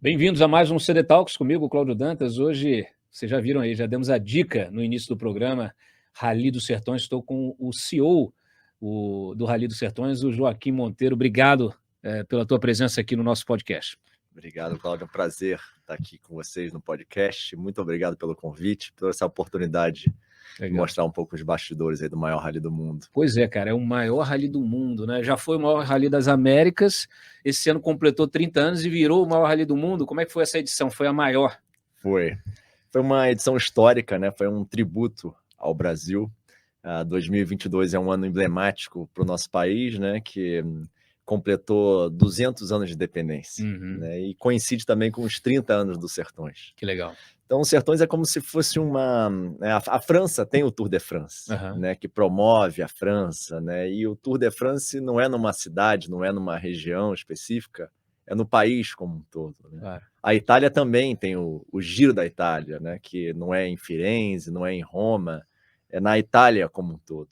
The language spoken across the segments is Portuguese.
Bem-vindos a mais um CD Talks comigo, Cláudio Dantas. Hoje, vocês já viram aí, já demos a dica no início do programa, Rally dos Sertões. Estou com o CEO do Rally dos Sertões, o Joaquim Monteiro. Obrigado pela tua presença aqui no nosso podcast. Obrigado, Cláudio. É um prazer estar aqui com vocês no podcast. Muito obrigado pelo convite, por essa oportunidade de mostrar um pouco os bastidores aí do maior rally do mundo. Pois é, cara, é o maior rally do mundo, né? Já foi o maior rally das Américas, esse ano completou 30 anos e virou o maior rally do mundo. Como é que foi essa edição? Foi a maior? Foi uma edição histórica, né? Foi um tributo ao Brasil. 2022 é um ano emblemático para o nosso país, né? Que completou 200 anos de independência, né? E coincide também com os 30 anos dos Sertões. Que legal. Então, os Sertões é como se fosse uma... A França tem o Tour de France, né, que promove a França, né, e o Tour de France não é numa cidade, não é numa região específica, é no país como um todo, né? Claro. A Itália também tem o Giro da Itália, né, que não é em Firenze, não é em Roma, é na Itália como um todo.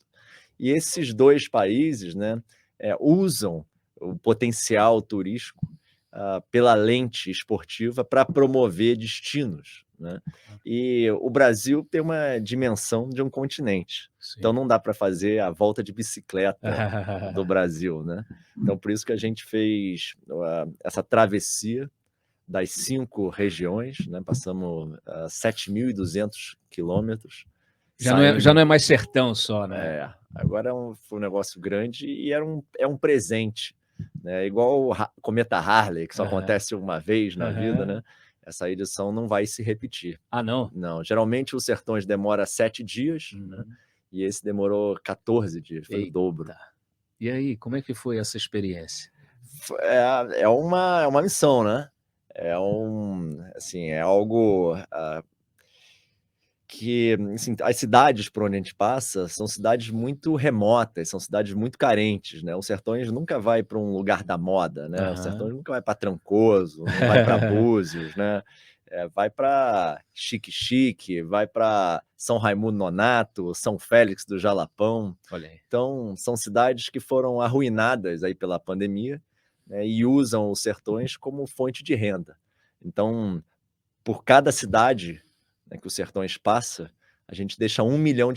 E esses dois países, né, usam o potencial turístico pela lente esportiva para promover destinos, né? E o Brasil tem uma dimensão de um continente. Sim. Então não dá para fazer a volta de bicicleta do Brasil, né? Então por isso que a gente fez essa travessia das 5 regiões, né? Passamos 7.200 quilômetros. Já não é mais sertão só, né? Agora foi um negócio grande e é um presente, né? Igual o Cometa Harley, que só acontece uma vez na vida, né? Essa edição não vai se repetir. Ah, não? Não. Geralmente os Sertões demora 7 dias, né? E esse demorou 14 dias, foi o dobro. E aí, como é que foi essa experiência? É uma missão, né? É algo que, assim, as cidades por onde a gente passa são cidades muito remotas, são cidades muito carentes, né? O Sertões nunca vai para um lugar da moda, né? O Sertões nunca vai para Trancoso, não vai para Búzios, né? Vai para Xique-Xique, vai para São Raimundo Nonato, São Félix do Jalapão. Olha aí. Então, são cidades que foram arruinadas aí pela pandemia, né? E usam os Sertões como fonte de renda. Então, por cada cidade, né, que o Sertões passa, a gente deixa R$1 milhão,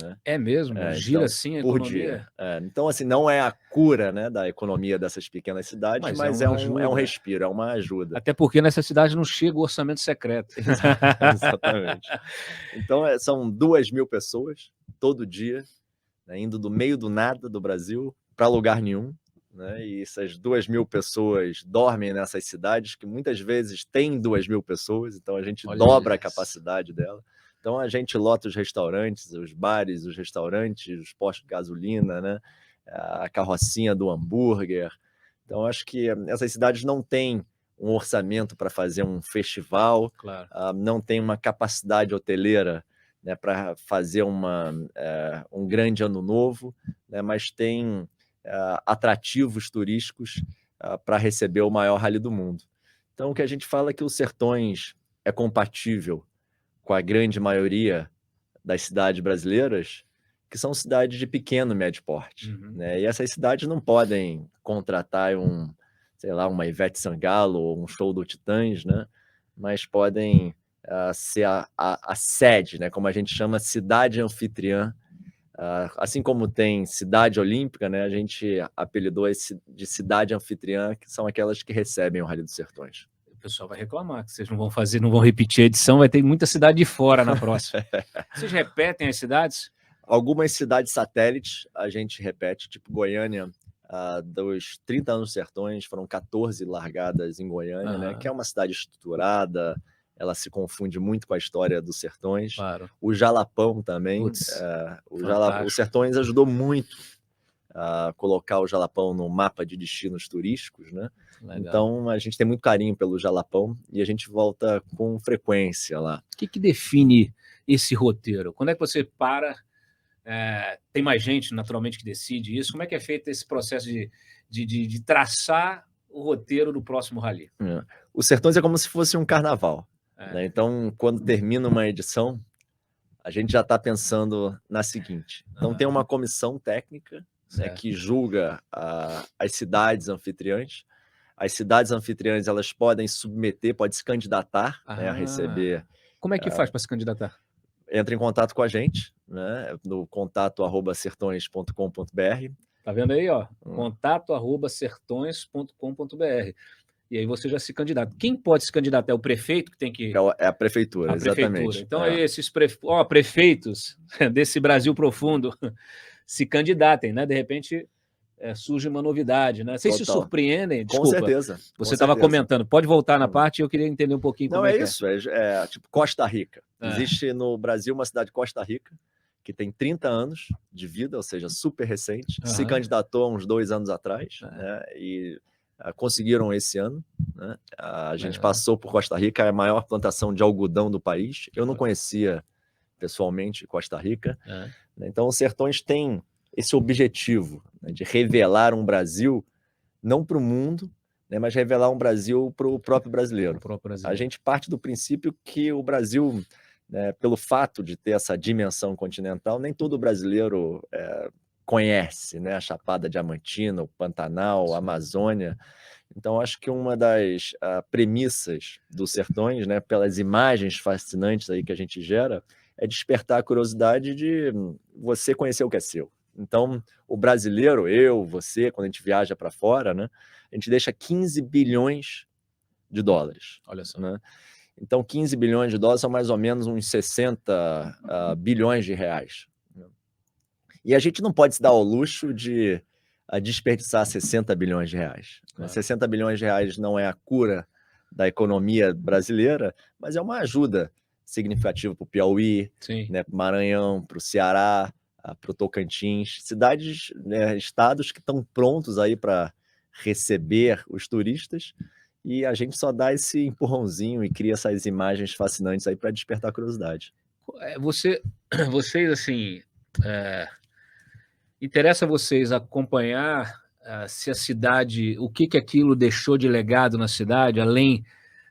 né? É mesmo? Gira então, assim a por economia? dia. Então, assim, não é a cura, né, da economia dessas pequenas cidades, mas é um respiro, é uma ajuda. Até porque nessa cidade não chega o orçamento secreto. Exatamente. Então, são 2.000 pessoas todo dia, né, indo do meio do nada do Brasil para lugar nenhum, né? E essas 2.000 pessoas dormem nessas cidades que muitas vezes tem 2.000 pessoas, então a gente dobra a capacidade dela. Então a gente lota os restaurantes, os bares, os restaurantes, os postos de gasolina, né? A carrocinha do hambúrguer. Então acho que essas cidades não têm um orçamento para fazer um festival, claro. Não tem uma capacidade hoteleira, né, para fazer um grande ano novo, né, mas tem atrativos turísticos para receber o maior rally do mundo. Então o que a gente fala é que os Sertões é compatível com a grande maioria das cidades brasileiras, que são cidades de pequeno e médio porte, né? E essas cidades não podem contratar um sei lá, uma Ivete Sangalo ou um show do Titãs, né? Mas podem ser a sede, né? Como a gente chama, cidade anfitriã. Assim como tem cidade olímpica, né? A gente apelidou de cidade anfitriã, que são aquelas que recebem o Rally dos Sertões. O pessoal vai reclamar que vocês não vão fazer, não vão repetir a edição, vai ter muita cidade de fora na próxima. Vocês repetem as cidades? Algumas cidades satélites a gente repete, tipo Goiânia, dos 30 anos Sertões, foram 14 largadas em Goiânia, né? Que é uma cidade estruturada, ela se confunde muito com a história dos Sertões. Claro. O Jalapão também, o Sertões ajudou muito a colocar o Jalapão no mapa de destinos turísticos, né? Legal. Então a gente tem muito carinho pelo Jalapão e a gente volta com frequência lá. O que define esse roteiro? Quando é que você para? Tem mais gente, naturalmente, que decide isso. Como é que é feito esse processo de traçar o roteiro do próximo rally? O Sertões é como se fosse um carnaval. Né? Então, quando termina uma edição, a gente já está pensando na seguinte. Então, tem uma comissão técnica, né, que julga as cidades anfitriãs. As cidades anfitriãs, elas podem submeter, podem se candidatar, né, a receber. Como é que faz para se candidatar? Entra em contato com a gente, né, no contato@sertões.com.br. Tá vendo aí, ó? contato@sertões.com.br. E aí você já se candidata. Quem pode se candidatar? É o prefeito que tem que... É a prefeitura, exatamente. Então, esses prefeitos desse Brasil profundo se candidatem, né? De repente, surge uma novidade, né? Vocês se surpreendem? Desculpa, com certeza. Você estava comentando. Pode voltar na parte, eu queria entender um pouquinho como é isso. É tipo Costa Rica. Existe no Brasil uma cidade, Costa Rica, que tem 30 anos de vida, ou seja, super recente. Se candidatou há uns 2 anos atrás, né? E conseguiram esse ano, né? A gente passou por Costa Rica, é a maior plantação de algodão do país. Eu não conhecia pessoalmente Costa Rica. Então, os Sertões têm esse objetivo, né, de revelar um Brasil, não para o mundo, né, mas revelar um Brasil para o próprio brasileiro. A gente parte do princípio que o Brasil, né, pelo fato de ter essa dimensão continental, nem todo brasileiro conhece, né, a Chapada Diamantina, o Pantanal, a Amazônia. Então, acho que uma das premissas dos Sertões, né, pelas imagens fascinantes aí que a gente gera, é despertar a curiosidade de você conhecer o que é seu. Então, o brasileiro, você, quando a gente viaja para fora, né, a gente deixa 15 bilhões de dólares. Olha só. Né? Então, 15 bilhões de dólares são mais ou menos uns 60 bilhões de reais. E a gente não pode se dar ao luxo de desperdiçar 60 bilhões de reais. Claro. 60 bilhões de reais não é a cura da economia brasileira, mas é uma ajuda significativa para o Piauí, né, para o Maranhão, para o Ceará, para o Tocantins, cidades, né, estados que estão prontos aí para receber os turistas, e a gente só dá esse empurrãozinho e cria essas imagens fascinantes aí para despertar a curiosidade. Vocês, assim, interessa a vocês acompanhar se a cidade, o que aquilo deixou de legado na cidade, além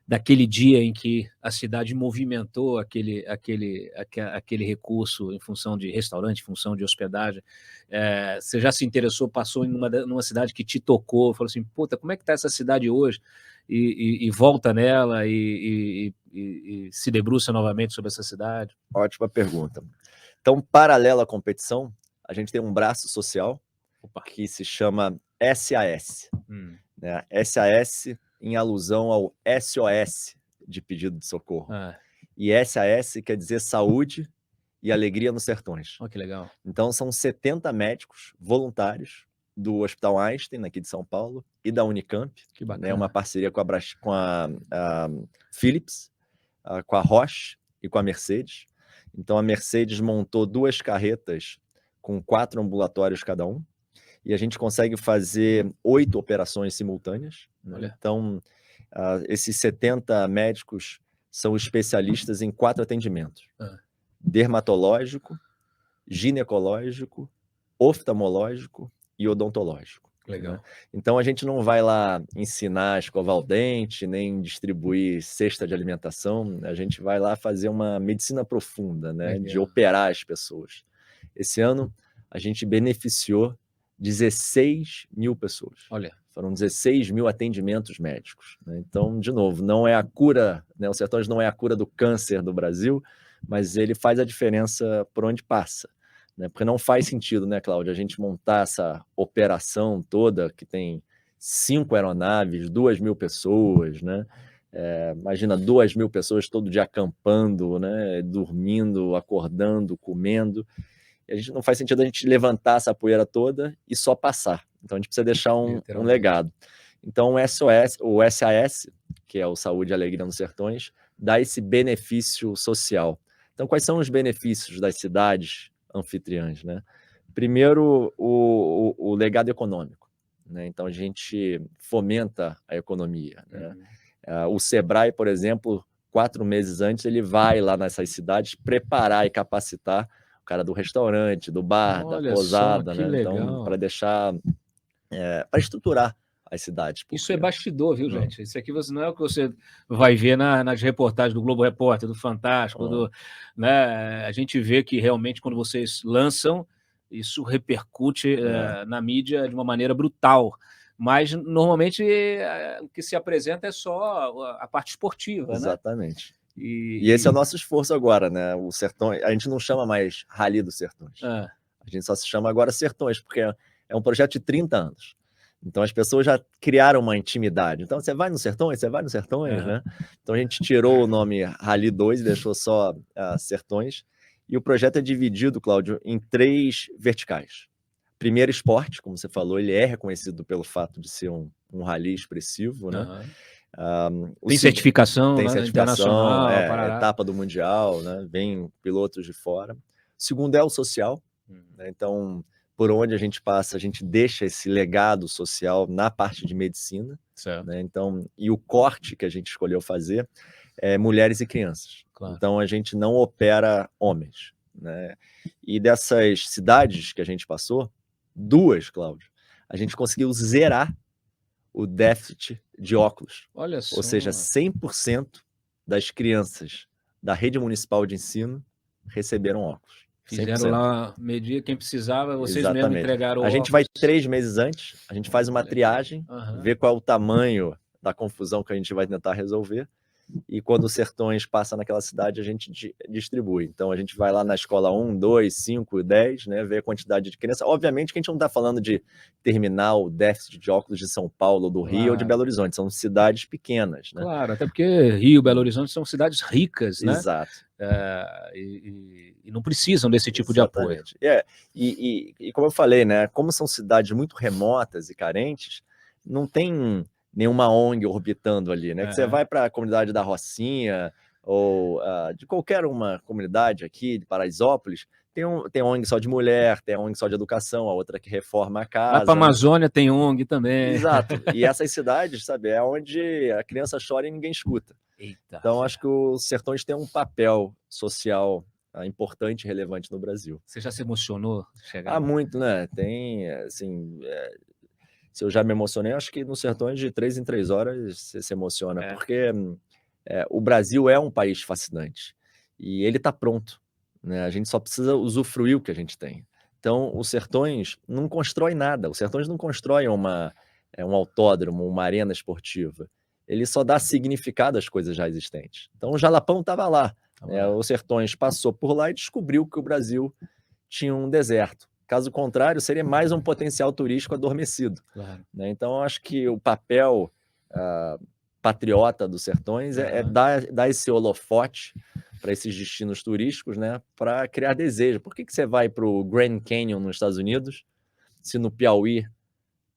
daquele dia em que a cidade movimentou aquele recurso em função de restaurante, em função de hospedagem. Você já se interessou, passou numa cidade que te tocou, falou assim, puta, como é que está essa cidade hoje? E volta nela e se debruça novamente sobre essa cidade? Ótima pergunta. Então, paralelo à competição, a gente tem um braço social que se chama SAS. Né? SAS em alusão ao SOS, de pedido de socorro. E SAS quer dizer saúde e alegria nos Sertões. Que legal. Então, são 70 médicos voluntários do Hospital Einstein, aqui de São Paulo, e da Unicamp. Que bacana. Né, uma parceria com a Philips, com a Roche e com a Mercedes. Então, a Mercedes montou 2 carretas com 4 ambulatórios cada um, e a gente consegue fazer 8 operações simultâneas. Né? Então, esses 70 médicos são especialistas em 4 atendimentos. Dermatológico, ginecológico, oftalmológico e odontológico. Legal. Né? Então, a gente não vai lá ensinar a escovar o dente, nem distribuir cesta de alimentação, a gente vai lá fazer uma medicina profunda, né? De operar as pessoas. Esse ano, a gente beneficiou 16 mil pessoas. Olha. Foram 16 mil atendimentos médicos, né? Então, de novo, não é a cura, né? O Sertões não é a cura do câncer do Brasil, mas ele faz a diferença por onde passa, né? Porque não faz sentido, né, Cláudia, a gente montar essa operação toda que tem 5 aeronaves, 2.000 pessoas, né? Imagina 2.000 pessoas todo dia acampando, né? Dormindo, acordando, comendo. E a gente não faz sentido a gente levantar essa poeira toda e só passar. Então a gente precisa deixar um legado. Então o SAS, que é o Saúde e Alegria nos Sertões, dá esse benefício social. Então quais são os benefícios das cidades anfitriãs, né? Primeiro, o legado econômico, né? Então a gente fomenta a economia, né? O Sebrae, por exemplo, 4 meses antes, ele vai lá nessas cidades preparar e capacitar o cara do restaurante, do bar, da pousada, né? Então, para deixar, para estruturar as cidades. Porque... Isso é bastidor, viu, gente? Isso aqui não é o que você vai ver nas reportagens do Globo Repórter, do Fantástico, né? A gente vê que realmente quando vocês lançam, isso repercute na mídia de uma maneira brutal. Mas, normalmente, o que se apresenta é só a parte esportiva, Exatamente. Né? E esse é o nosso esforço agora, né? O Sertões, a gente não chama mais Rally dos Sertões. A gente só se chama agora Sertões, porque é um projeto de 30 anos. Então as pessoas já criaram uma intimidade. Então você vai no Sertões, né? Então a gente tirou o nome Rally 2 e deixou só Sertões. E o projeto é dividido, Cláudio, em 3 verticais. Primeiro, esporte, como você falou, ele é reconhecido pelo fato de ser um rally expressivo, né? Tem certificação, tem internacional, etapa do Mundial, né? Vem pilotos de fora. O segundo é o social, né? Então, por onde a gente passa, a gente deixa esse legado social na parte de medicina, né? Então, e o corte que a gente escolheu fazer é mulheres e crianças. Claro. Então, a gente não opera homens, né? E dessas cidades que a gente passou, 2, Cláudio, a gente conseguiu zerar o déficit de óculos. Olha só. Ou seja, 100% das crianças da rede municipal de ensino receberam óculos. 100%. Fizeram lá, medir quem precisava, vocês mesmo entregaram o óculos. A gente vai 3 meses antes, a gente faz uma triagem, vê qual é o tamanho da confusão que a gente vai tentar resolver, e quando o Sertões passa naquela cidade, a gente distribui. Então, a gente vai lá na escola 1, 2, 5, 10, né, ver a quantidade de crianças. Obviamente que a gente não está falando de terminar o déficit de óculos de São Paulo, do Rio ou de Belo Horizonte. São cidades pequenas, né? Claro, até porque Rio e Belo Horizonte são cidades ricas, né? Exato. E não precisam desse tipo de apoio. E como eu falei, né, como são cidades muito remotas e carentes, não tem nenhuma ONG orbitando ali, né? Que você vai para a comunidade da Rocinha ou de qualquer uma comunidade aqui de Paraisópolis, tem ONG só de mulher, tem ONG só de educação, a outra que reforma a casa. Lá para a Amazônia tem ONG também. Exato. E essas cidades, sabe, é onde a criança chora e ninguém escuta. Eita, então, acho que os Sertões têm um papel social importante e relevante no Brasil. Você já se emocionou? Muito, né? Tem, assim... se eu já me emocionei, acho que no Sertões de 3 em 3 horas você se emociona, porque o Brasil é um país fascinante e ele está pronto, né? A gente só precisa usufruir o que a gente tem. Então, o Sertões não constrói nada, o Sertões não constrói um autódromo, uma arena esportiva, ele só dá significado às coisas já existentes. Então, o Jalapão estava lá, o Sertões passou por lá e descobriu que o Brasil tinha um deserto. Caso contrário, seria mais um potencial turístico adormecido. Claro. Né? Então, acho que o papel patriota dos Sertões é dar esse holofote para esses destinos turísticos, né? Para criar desejo. Por que você vai para o Grand Canyon nos Estados Unidos, se no Piauí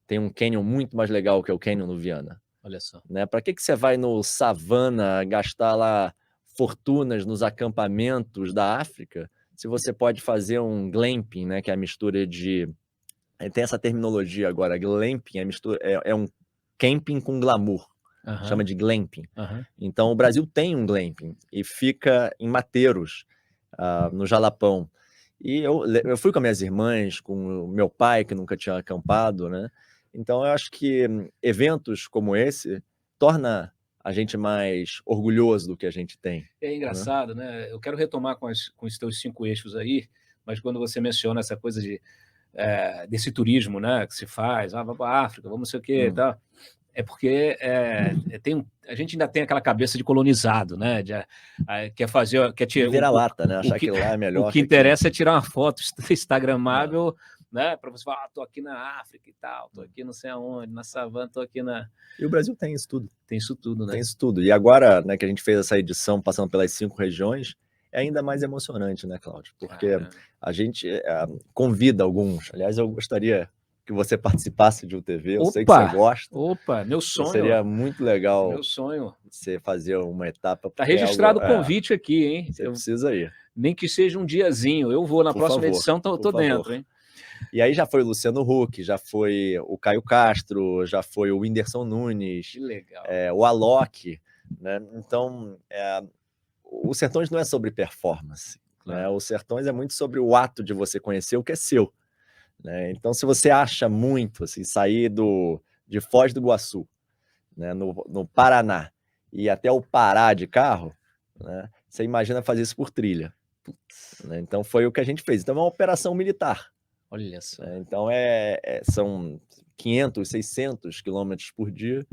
tem um canyon muito mais legal que o Canyon no Viana? Olha só. Né? Para que você vai no Savana gastar lá fortunas nos acampamentos da África, se você pode fazer um glamping, né, que é a mistura de... Tem essa terminologia agora, glamping é um camping com glamour, chama de glamping. Então, o Brasil tem um glamping e fica em Mateiros, no Jalapão. E eu fui com as minhas irmãs, com o meu pai, que nunca tinha acampado, né? Então, eu acho que eventos como esse torna a gente mais orgulhoso do que a gente tem. É engraçado, né? Eu quero retomar com os teus 5 eixos aí, mas quando você menciona essa coisa de desse turismo, né, que se faz, vamos para a África, vamos não sei o quê, tal, é porque a gente ainda tem aquela cabeça de colonizado, né, quer tirar vira-lata, né, achar que lá é melhor. O que interessa é tirar uma foto instagramável, né, para você falar, tô aqui na África e tal, tô aqui não sei aonde, na savana, tô aqui na... E o Brasil tem isso tudo. Tem isso tudo, né? Tem isso tudo. E agora, né, que a gente fez essa edição passando pelas 5 regiões, é ainda mais emocionante, né, Cláudio? Porque a gente convida alguns. Aliás, eu gostaria que você participasse de UTV, eu sei que você gosta. Opa, meu sonho. Seria muito legal. Meu sonho. Você fazer uma etapa. Tá registrado o convite aqui, hein? Você precisa ir. Nem que seja um diazinho. Eu vou na próxima edição, tô dentro, hein? E aí já foi o Luciano Huck, já foi o Caio Castro, já foi o Whindersson Nunes. Que legal. O Alok, né? Então, o Sertões não é sobre performance. Claro. Né? O Sertões é muito sobre o ato de você conhecer o que é seu. Né? Então, se você acha muito, assim, sair de Foz do Iguaçu, né, no Paraná, e até o Pará de carro, né, você imagina fazer isso por trilha. Né? Então, foi o que a gente fez. Então, é uma operação militar. Olha só. Então, são 500, 600 quilômetros por dia.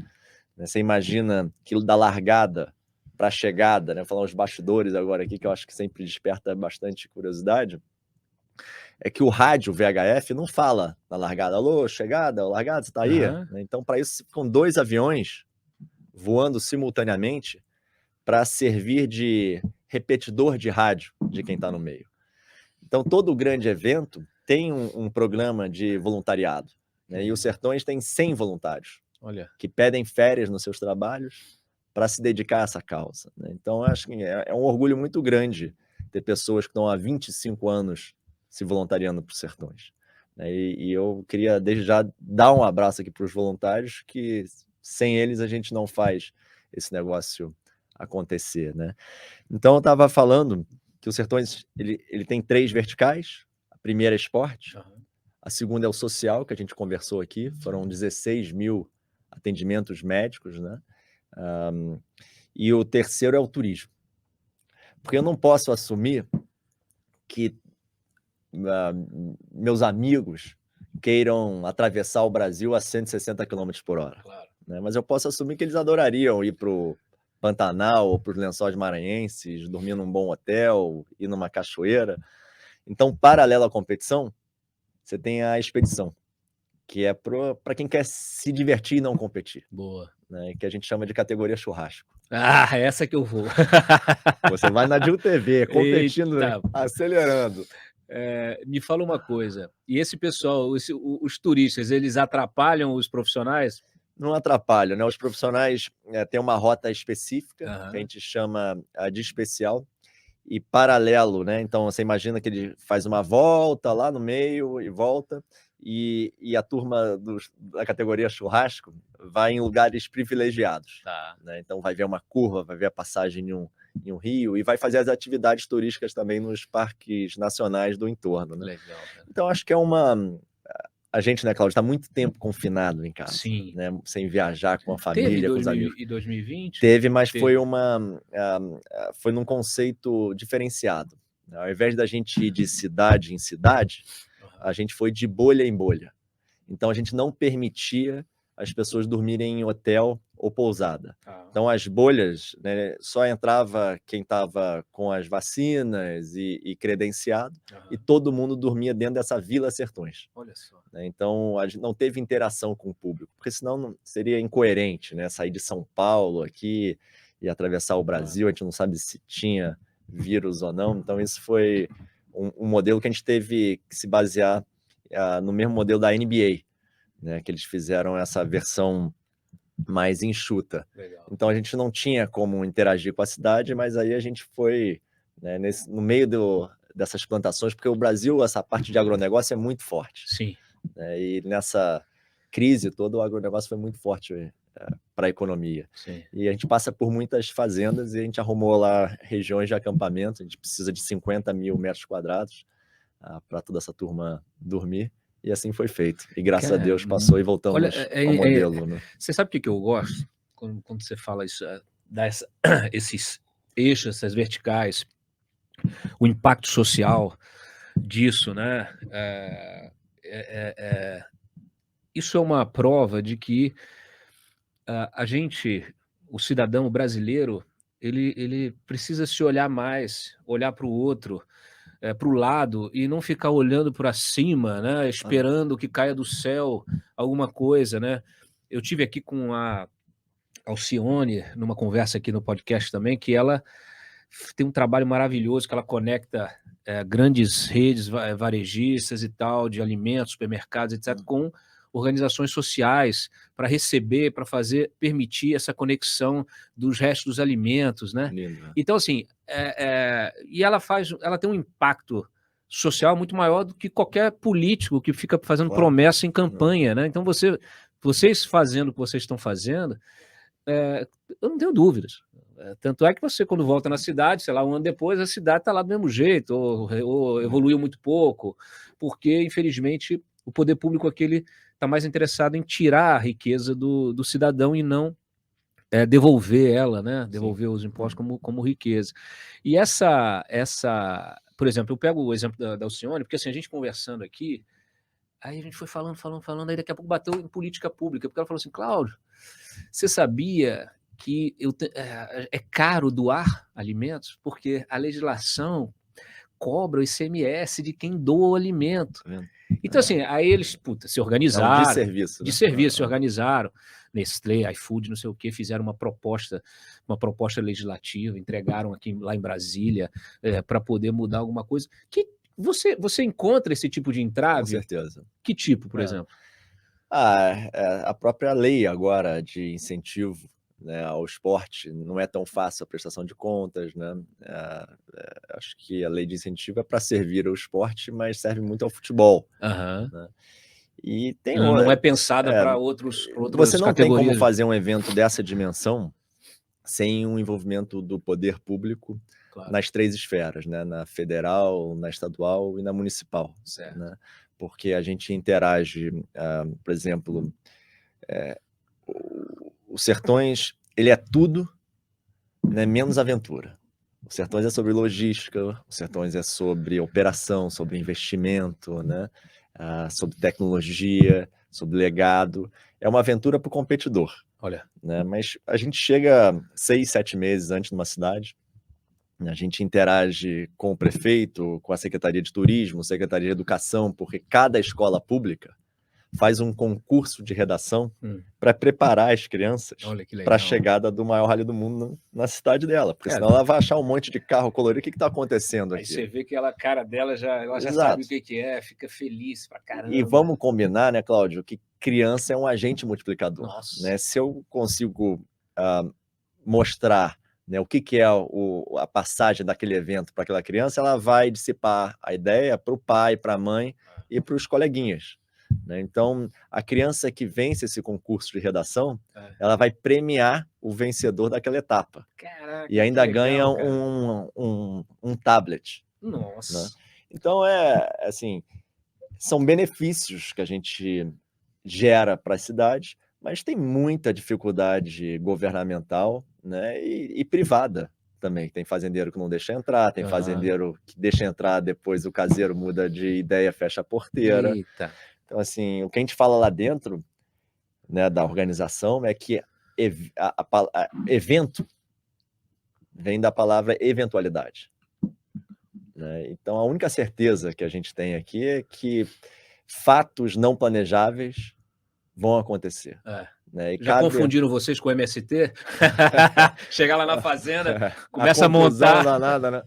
Né? Você imagina aquilo da largada para a chegada, né? Vou falar os bastidores agora aqui, que eu acho que sempre desperta bastante curiosidade. É que o rádio VHF não fala na largada. Alô, chegada, largada, você está aí? Então, para isso, ficam 2 aviões voando simultaneamente para servir de repetidor de rádio de quem está no meio. Então, todo grande evento tem um programa de voluntariado. Né? E o Sertões tem 100 voluntários. Olha. Que pedem férias nos seus trabalhos para se dedicar a essa causa. Né? Então, acho que é um orgulho muito grande ter pessoas que estão há 25 anos se voluntariando para os Sertões. Né? E eu queria, desde já, dar um abraço aqui para os voluntários, que sem eles a gente não faz esse negócio acontecer. Né? Então, eu estava falando que o Sertões ele tem 3 verticais. A primeira é esporte, a segunda é o social, que a gente conversou aqui, foram 16 mil atendimentos médicos, né? E o terceiro é o turismo. Porque eu não posso assumir que meus amigos queiram atravessar o Brasil a 160 km por hora. Claro. Né? Mas eu posso assumir que eles adorariam ir para o Pantanal ou para os Lençóis Maranhenses, dormir num bom hotel, ir numa cachoeira. Então, paralelo à competição, você tem a expedição, que é para quem quer se divertir e não competir. Boa. Né? Que a gente chama de categoria churrasco. Essa que eu vou. Você vai na DilTV, competindo, acelerando. Me fala uma coisa, e esse pessoal, os turistas, eles atrapalham os profissionais? Não atrapalham, né? Os profissionais têm uma rota específica, que a gente chama de especial, e paralelo, né? Então, você imagina que ele faz uma volta lá no meio e volta, e a turma da categoria churrasco vai em lugares privilegiados. Tá. Né? Então, vai ver uma curva, vai ver a passagem em um rio, e vai fazer as atividades turísticas também nos parques nacionais do entorno. Né? Legal, cara. Então, acho que a gente, né, Cláudio, está muito tempo confinado em casa. Sim. Né? Sem viajar com a família, com os amigos. E 2020? Teve, mas foi num conceito diferenciado. Ao invés da gente ir de cidade em cidade, a gente foi de bolha em bolha. Então, a gente não permitia as pessoas dormirem em hotel ou pousada. Então, as bolhas, né, só entrava quem estava com as vacinas e credenciado, e todo mundo dormia dentro dessa Vila Sertões. Olha só. Então, a gente não teve interação com o público, porque senão não, seria incoerente, né, sair de São Paulo aqui e atravessar o Brasil, a gente não sabe se tinha vírus ou não. Então, isso foi um modelo que a gente teve que se basear no mesmo modelo da NBA, né, que eles fizeram essa versão mais enxuta. Legal. Então, a gente não tinha como interagir com a cidade, mas aí a gente foi, né, no meio dessas plantações, porque o Brasil, essa parte de agronegócio é muito forte. Sim. Né, e nessa crise toda, o agronegócio foi muito forte para a economia. Sim. E a gente passa por muitas fazendas e a gente arrumou lá regiões de acampamento. A gente precisa de 50 mil metros quadrados para toda essa turma dormir. E assim foi feito. E graças a Deus passou e voltamos ao modelo. Né? Você sabe o que eu gosto? Quando você fala isso, esses eixos, essas verticais, o impacto social disso, né? isso é uma prova de que a gente, o cidadão brasileiro, ele precisa se olhar mais, olhar para o outro, para o lado e não ficar olhando para cima, né, esperando que caia do céu alguma coisa, né. Eu tive aqui com a Alcione, numa conversa aqui no podcast também, que ela tem um trabalho maravilhoso, que ela conecta grandes redes varejistas e tal, de alimentos, supermercados, etc., com organizações sociais, para receber, para permitir essa conexão dos restos dos alimentos, né? Lindo. Então, assim, e ela tem um impacto social muito maior do que qualquer político que fica fazendo promessa em campanha, né? Então, vocês fazendo o que vocês estão fazendo, eu não tenho dúvidas. Tanto é que você, quando volta na cidade, sei lá, um ano depois, a cidade está lá do mesmo jeito, ou evoluiu muito pouco, porque, infelizmente, o poder público aquele está mais interessado em tirar a riqueza do cidadão e não devolver ela, né? Devolver os impostos como riqueza. E por exemplo, eu pego o exemplo da Alcione, porque assim, a gente conversando aqui, aí a gente foi falando, aí daqui a pouco bateu em política pública, porque ela falou assim, Cláudio, você sabia que é caro doar alimentos? Porque a legislação cobra o ICMS de quem doa o alimento. Então, assim, aí eles se organizaram. De serviço. De serviço, se organizaram. Nestlé, iFood, não sei o quê, fizeram uma proposta legislativa, entregaram lá em Brasília para poder mudar alguma coisa. Você encontra esse tipo de entrave? Com certeza. Que tipo, por exemplo? A própria lei agora de incentivo, né, ao esporte, não é tão fácil a prestação de contas, né? Acho que a lei de incentivo é para servir ao esporte, mas serve muito ao futebol. Né? E não é pensada para outras Você não categorias. tem como fazer um evento dessa dimensão sem um envolvimento do poder público nas 3 esferas, né? Na federal, na estadual e na municipal. Certo. Né? Porque a gente interage, por exemplo, o Sertões, ele é tudo, né, menos aventura. O Sertões é sobre logística, o Sertões é sobre operação, sobre investimento, né? Sobre tecnologia, sobre legado. É uma aventura para o competidor. Olha. Né? Mas a gente chega 6, 7 meses antes numa cidade, a gente interage com o prefeito, com a Secretaria de Turismo, Secretaria de Educação, porque cada escola pública faz um concurso de redação para preparar as crianças para a chegada do maior rally do mundo na cidade dela, porque senão ela vai achar um monte de carro colorido. O que está acontecendo aqui? Aí você vê que a cara dela ela já sabe o que é, fica feliz pra caramba. E vamos combinar, né, Cláudio, que criança é um agente multiplicador. Né? Se eu consigo mostrar, né, o que é a passagem daquele evento para aquela criança, ela vai dissipar a ideia para o pai, para a mãe e para os coleguinhas. Né? Então, a criança que vence esse concurso de redação, ela vai premiar o vencedor daquela etapa. Caraca, e ainda ganha um tablet. Nossa. Né? Então, assim, são benefícios que a gente gera para a cidade, mas tem muita dificuldade governamental, né, e privada também. Tem fazendeiro que não deixa entrar, tem fazendeiro que deixa entrar, depois o caseiro muda de ideia, fecha a porteira. Eita. Então, assim, o que a gente fala lá dentro, né, da organização é que evento vem da palavra eventualidade. Né? Então, a única certeza que a gente tem aqui é que fatos não planejáveis vão acontecer. Né? Já confundiram vocês com o MST? Chegar lá na fazenda, começa a montar. Danada, né?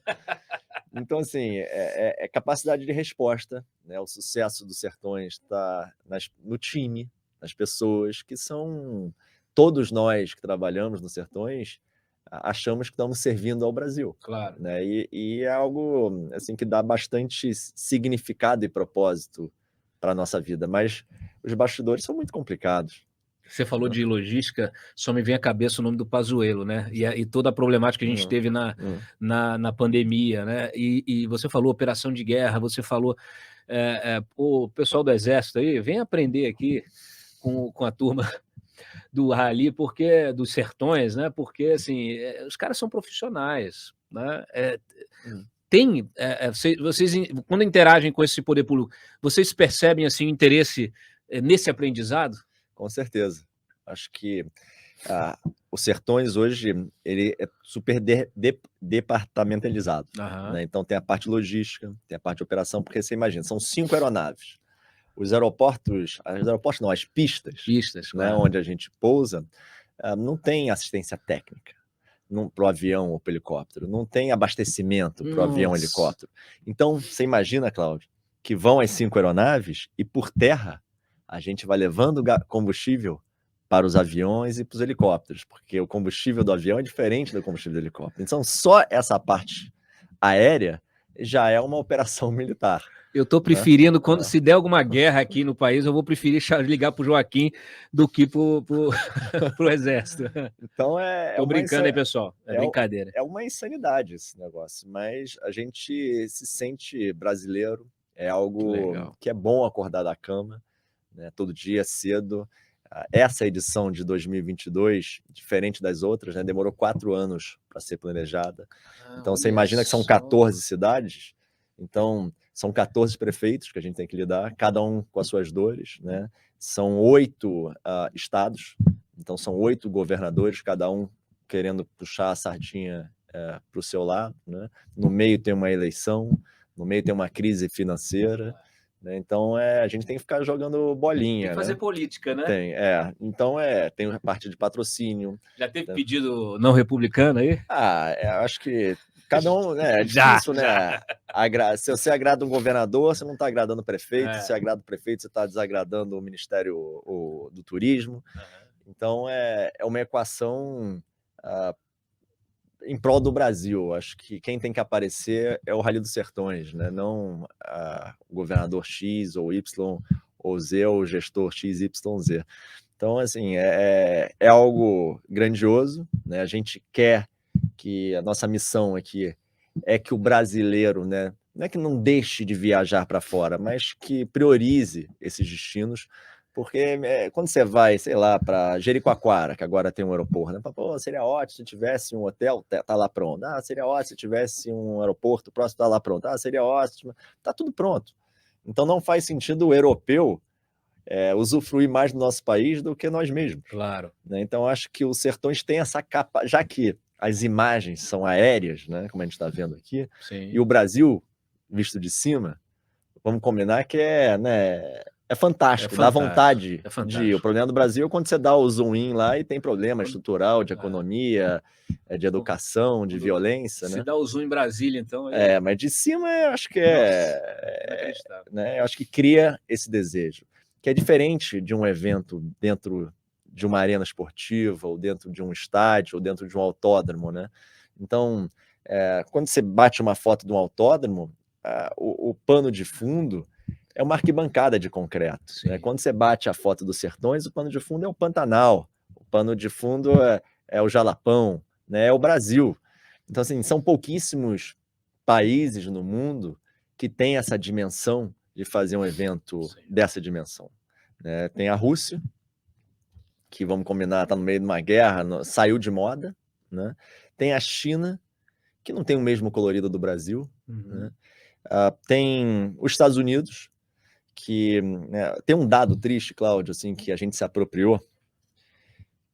Então, assim, é capacidade de resposta, né? O sucesso dos Sertões está no time, nas pessoas, que são todos nós que trabalhamos nos Sertões, achamos que estamos servindo ao Brasil. Claro. Né? E é algo assim, que dá bastante significado e propósito para a nossa vida, mas os bastidores são muito complicados. Você falou de logística, só me vem à cabeça o nome do Pazuello, né? E toda a problemática que a gente teve na pandemia, né? E você falou operação de guerra, você falou o pessoal do Exército aí, vem aprender aqui com a turma do Rally, porque dos Sertões, né? Porque assim, os caras são profissionais, né? vocês, quando interagem com esse poder público, vocês percebem assim, o interesse nesse aprendizado? Com certeza. Acho que os Sertões hoje ele é super departamentalizado. Né? Então tem a parte logística, tem a parte de operação, porque você imagina, são 5 aeronaves. Os aeroportos não, as pistas, né, claro. onde a gente pousa, não tem assistência técnica para o avião ou para o helicóptero, não tem abastecimento para o avião ou helicóptero. Então, você imagina, Cláudio, que vão as 5 aeronaves e por terra a gente vai levando combustível para os aviões e para os helicópteros, porque o combustível do avião é diferente do combustível do helicóptero. Então, só essa parte aérea já é uma operação militar. Eu estou preferindo, se der alguma guerra aqui no país, eu vou preferir ligar para o Joaquim do que para o Exército. Então Estou brincando aí, pessoal. É brincadeira. É uma insanidade esse negócio, mas a gente se sente brasileiro, é algo que é bom acordar da cama, né, todo dia cedo. Essa edição de 2022, diferente das outras, né, demorou 4 anos para ser planejada. Então, você imagina que são 14 cidades, então são 14 prefeitos que a gente tem que lidar, cada um com as suas dores, né? São 8 estados, então são 8 governadores, cada um querendo puxar a sardinha para o seu lado, né? No meio tem uma eleição, no meio tem uma crise financeira, né? Então a gente tem que ficar jogando bolinha. Tem que fazer política, né? Então tem a parte de patrocínio. Já teve pedido não republicano aí? Acho que cada um, é difícil, né? Se você agrada um governador, você não está agradando o prefeito. Se você agrada o prefeito, você está desagradando o Ministério do Turismo. Então é uma equação em prol do Brasil. Acho que quem tem que aparecer é o Rally dos Sertões, né? Não o governador X ou Y ou Z ou o gestor XYZ. Então, assim, é algo grandioso, né? A gente quer que a nossa missão aqui é que o brasileiro, né, não é que não deixe de viajar para fora, mas que priorize esses destinos, porque quando você vai, sei lá, para Jericoacoara, que agora tem um aeroporto, né? Pô, seria ótimo se tivesse um hotel, tá lá pronto. Seria ótimo se tivesse um aeroporto próximo, tá lá pronto. Seria ótimo, tá tudo pronto. Então não faz sentido o europeu usufruir mais do nosso país do que nós mesmos. Claro. Né? Então acho que os Sertões têm essa capa, já que as imagens são aéreas, né, como a gente está vendo aqui, e o Brasil, visto de cima, vamos combinar que é fantástico, dá vontade de ir. O problema do Brasil é quando você dá o zoom in lá e tem problema estrutural, de economia, de educação, de violência. Se né? dá o zoom em Brasília, então... Mas de cima eu acho que né, eu acho que cria esse desejo, que é diferente de um evento dentro de uma arena esportiva, ou dentro de um estádio, ou dentro de um autódromo, né? Então, quando você bate uma foto de um autódromo, o pano de fundo é uma arquibancada de concreto. Né? Quando você bate a foto dos Sertões, o pano de fundo é o Pantanal, o pano de fundo é o Jalapão, né? É o Brasil. Então, assim, são pouquíssimos países no mundo que têm essa dimensão de fazer um evento dessa dimensão. Né? Tem a Rússia, que, vamos combinar, está no meio de uma guerra, saiu de moda. Né? Tem a China, que não tem o mesmo colorido do Brasil. Né? Tem os Estados Unidos, que tem um dado triste, Cláudio, assim, que a gente se apropriou,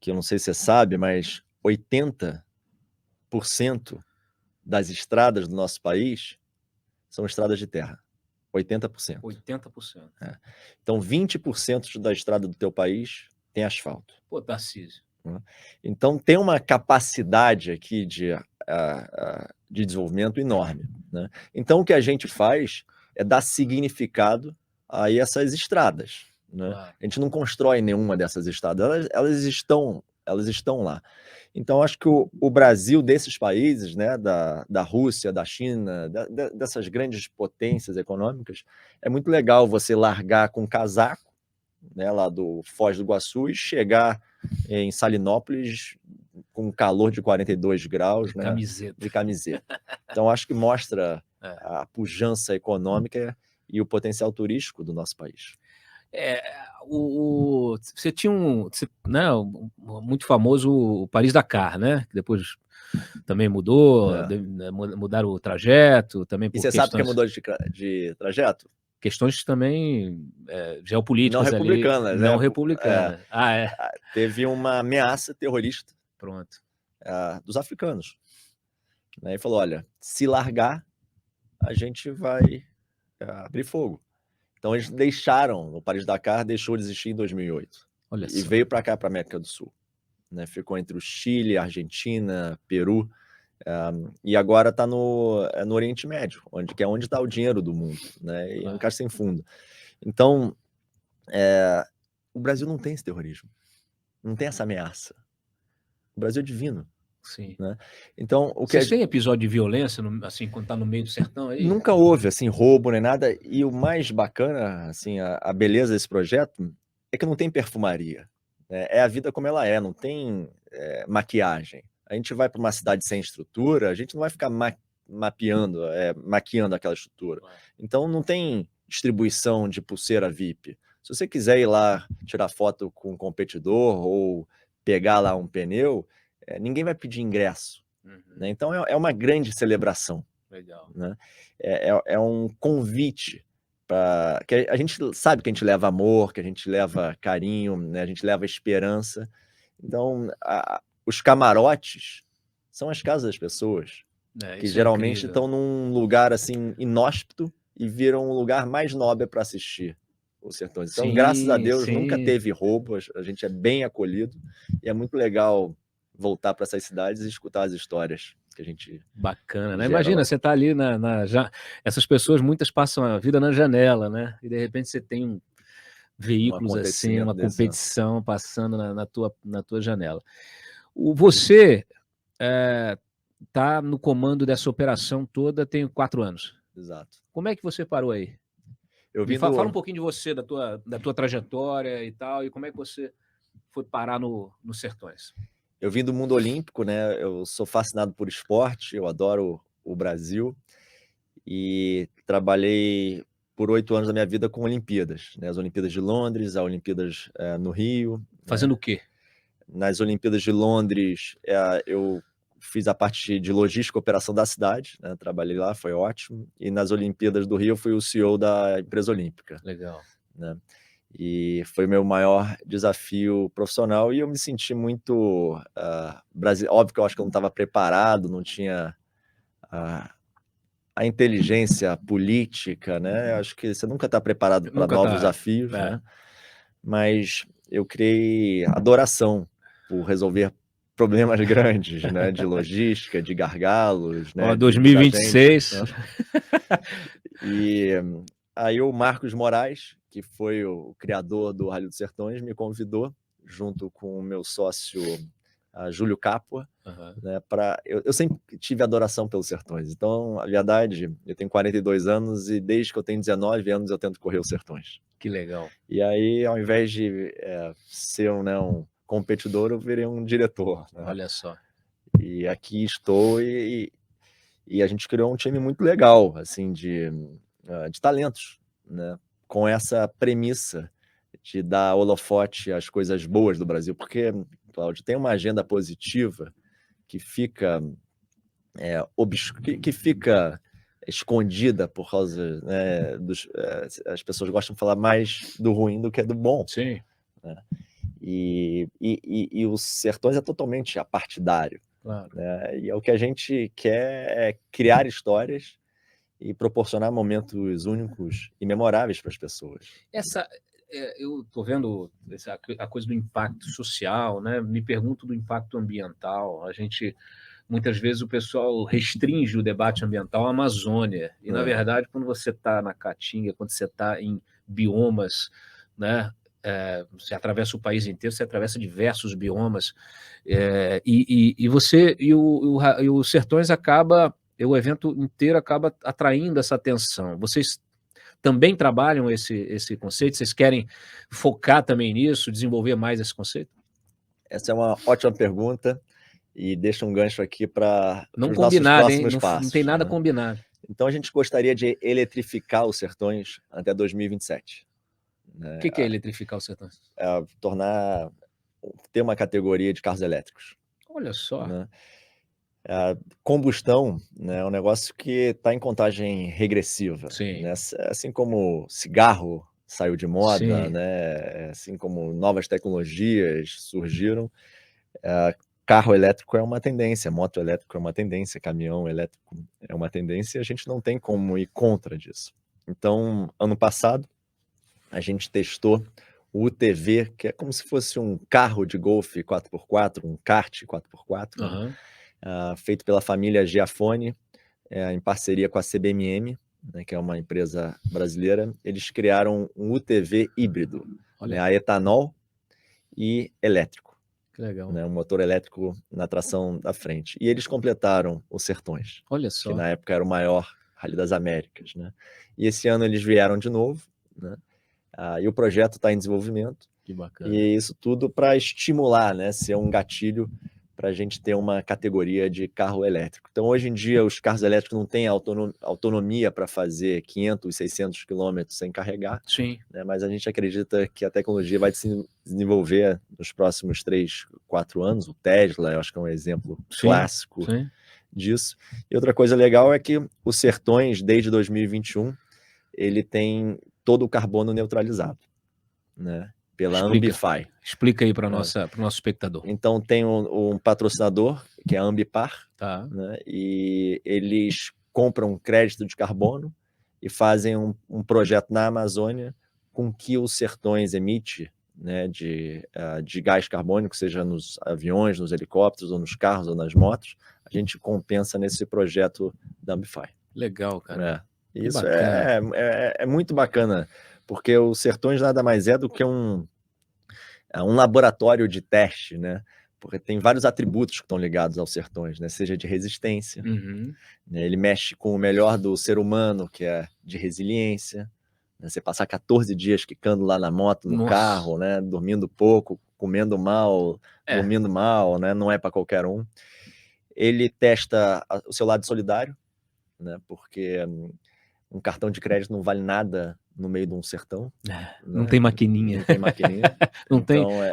que eu não sei se você sabe, mas 80% das estradas do nosso país são estradas de terra. 80%. 80%. Então, 20% da estrada do teu país tem asfalto. Pô, Tarcísio. Então, tem uma capacidade aqui de desenvolvimento enorme. Né? Então, o que a gente faz é dar significado a essas estradas. Né? Claro. A gente não constrói nenhuma dessas estradas, elas estão lá. Então, acho que o Brasil, desses países, né, da Rússia, da China, dessas grandes potências econômicas, é muito legal você largar com casaco, né, lá do Foz do Iguaçu, e chegar em Salinópolis com calor de 42 graus, né, de camiseta. Então, acho que mostra a pujança econômica e o potencial turístico do nosso país. Você tinha né, muito famoso o Paris-Dakar, né? Que depois também mudou, né, mudaram o trajeto, também por questões... E você sabe que mudou de trajeto? Questões também geopolíticas não republicanas, ali, não republicanas. Teve uma ameaça terrorista. Pronto. Dos africanos. Né? E falou, olha, se largar, a gente vai abrir fogo. Então eles deixaram, o Paris-Dakar deixou de existir em 2008. Olha e só. Veio para cá, para a América do Sul. Né? Ficou entre o Chile, a Argentina, Peru, e agora está no Oriente Médio, que é onde está o dinheiro do mundo, né? E é um caixa sem fundo. Então, o Brasil não tem esse terrorismo, não tem essa ameaça. O Brasil é divino. Sim. Né? Então, Vocês têm episódio de violência, assim, quando tá no meio do sertão aí? Nunca houve, assim, roubo nem nada. E o mais bacana, assim, a beleza desse projeto é que não tem perfumaria. Né? É a vida como ela é, não tem maquiagem. A gente vai para uma cidade sem estrutura, a gente não vai ficar maquiando aquela estrutura. Então, não tem distribuição de pulseira VIP. Se você quiser ir lá tirar foto com um competidor ou pegar lá um pneu, ninguém vai pedir ingresso. Né? Então, é uma grande celebração. Legal. Né? É um convite para que a gente sabe que a gente leva amor, que a gente leva carinho, né? A gente leva esperança. Então, os camarotes são as casas das pessoas, que geralmente estão num lugar assim inóspito e viram um lugar mais nobre para assistir os Sertões. Então, graças a Deus, nunca teve roubo, a gente é bem acolhido e é muito legal voltar para essas cidades e escutar as histórias que a gente... Bacana, né? Imagina, você tá ali essas pessoas, muitas passam a vida na janela, né? E de repente você tem veículos assim, uma competição passando na tua janela. Você tá no comando dessa operação toda tem 4 anos. Exato. Como é que você parou aí? Fala um pouquinho de você, da tua trajetória e tal, e como é que você foi parar nos Sertões? Eu vim do mundo olímpico, né? Eu sou fascinado por esporte, eu adoro o Brasil e trabalhei por 8 anos da minha vida com Olimpíadas, né? As Olimpíadas de Londres, as Olimpíadas no Rio. Fazendo o quê? Nas Olimpíadas de Londres, eu fiz a parte de logística e operação da cidade, né? Trabalhei lá, foi ótimo. E nas Olimpíadas do Rio, fui o CEO da empresa olímpica. Legal. Né? E foi meu maior desafio profissional e eu me senti muito óbvio que eu acho que eu não estava preparado, não tinha a inteligência política, né? Acho que você nunca está preparado para novos desafios, né? Mas eu criei adoração por resolver problemas grandes, né? De logística, de gargalos, né? 2026. Né? E aí o Marcos Moraes, que foi o criador do Rally dos Sertões, me convidou, junto com o meu sócio Júlio Capua, né, eu sempre tive adoração pelos Sertões. Então, a verdade, eu tenho 42 anos e desde que eu tenho 19 anos eu tento correr os Sertões. Que legal. E aí, ao invés de ser um competidor, eu virei um diretor. Né? Olha só. E aqui estou e a gente criou um time muito legal, assim, de talentos, né? Com essa premissa de dar holofote às coisas boas do Brasil, porque, Cláudio, tem uma agenda positiva que fica que fica escondida por causa, né, as pessoas gostam de falar mais do ruim do que do bom. Sim. Né? E os Sertões é totalmente apartidário. Claro. Né? E o que a gente quer é criar histórias e proporcionar momentos únicos e memoráveis para as pessoas. Eu estou vendo a coisa do impacto social, né? Me pergunto do impacto ambiental. Muitas vezes o pessoal restringe o debate ambiental à Amazônia. E, na verdade, quando você está na Caatinga, quando você está em biomas, né? Você atravessa o país inteiro, você atravessa diversos biomas. O Sertões o evento inteiro acaba atraindo essa atenção. Vocês também trabalham esse conceito? Vocês querem focar também nisso, desenvolver mais esse conceito? Essa é uma ótima pergunta e deixa um gancho aqui para os nossos próximos passos. Não tem nada combinado. Então, a gente gostaria de eletrificar os Sertões até 2027. né? O que é eletrificar os sertões? Ter uma categoria de carros elétricos. Olha só. Né? A combustão, né, é um negócio que está em contagem regressiva. Sim. Né? Assim como cigarro saiu de moda, Sim. né? Assim como novas tecnologias surgiram, carro elétrico é uma tendência, moto elétrico é uma tendência, caminhão elétrico é uma tendência, e a gente não tem como ir contra disso. Então, ano passado, a gente testou o UTV, que é como se fosse um carro de golfe 4x4, um kart 4x4, Uhum. Feito pela família Giafone, em parceria com a CBMM, né, que é uma empresa brasileira. Eles criaram um UTV híbrido, né, a etanol e elétrico. Que legal. Né, um motor elétrico na tração da frente. E eles completaram os Sertões, olha só, que na época era o maior Rally das Américas. Né? E esse ano eles vieram de novo, né? E o projeto está em desenvolvimento. Que bacana. E isso tudo para estimular, né, ser um gatilho para a gente ter uma categoria de carro elétrico. Então, hoje em dia, os carros elétricos não têm autonomia para fazer 500, 600 quilômetros sem carregar. Sim. Né, mas a gente acredita que a tecnologia vai se desenvolver nos próximos 3, 4 anos. O Tesla, eu acho que é um exemplo clássico disso. E outra coisa legal é que os Sertões, desde 2021, ele tem todo o carbono neutralizado, né? Pela Ambify. Explica aí para o nosso espectador. Então tem um patrocinador, que é a Ambipar, tá. Né? E eles compram crédito de carbono e fazem um projeto na Amazônia com que os Sertões emite, né, de gás carbônico, seja nos aviões, nos helicópteros, ou nos carros, ou nas motos, a gente compensa nesse projeto da Ambify. Legal, cara. Isso é muito bacana, porque os Sertões nada mais é do que um laboratório de teste, né? Porque tem vários atributos que estão ligados aos Sertões, né? Seja de resistência, né? Ele mexe com o melhor do ser humano, que é de resiliência, né? Você passar 14 dias quicando lá na moto, no carro, né? Dormindo pouco, comendo mal, dormindo mal, né? Não é para qualquer um. Ele testa o seu lado solidário, né? Porque um cartão de crédito não vale nada no meio de um sertão. Não tem maquininha. Não tem maquininha.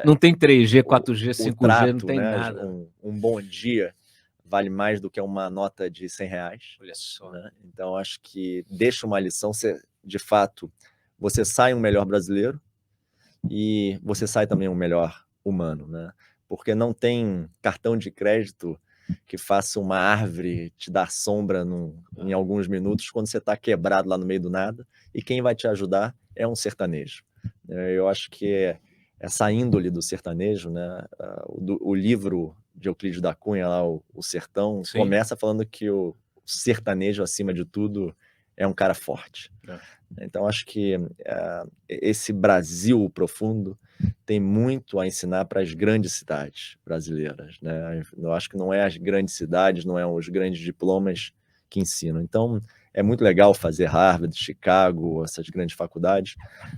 não tem 3G, 4G, 5G, trato, não tem nada. Um bom dia vale mais do que uma nota de R$100. Olha só. Né? Então, acho que deixa uma lição. De fato, você sai um melhor brasileiro e você sai também um melhor humano. Né? Porque não tem cartão de crédito que faça uma árvore te dar sombra em alguns minutos quando você está quebrado lá no meio do nada, e quem vai te ajudar é um sertanejo. Eu acho que essa índole do sertanejo, né, o livro de Euclides da Cunha, lá, o Sertão, começa falando que o sertanejo, acima de tudo, é um cara forte. Então, acho que esse Brasil profundo tem muito a ensinar para as grandes cidades brasileiras. Né? Eu acho que não é as grandes cidades, não é os grandes diplomas que ensinam. Então, é muito legal fazer Harvard, Chicago, essas grandes faculdades,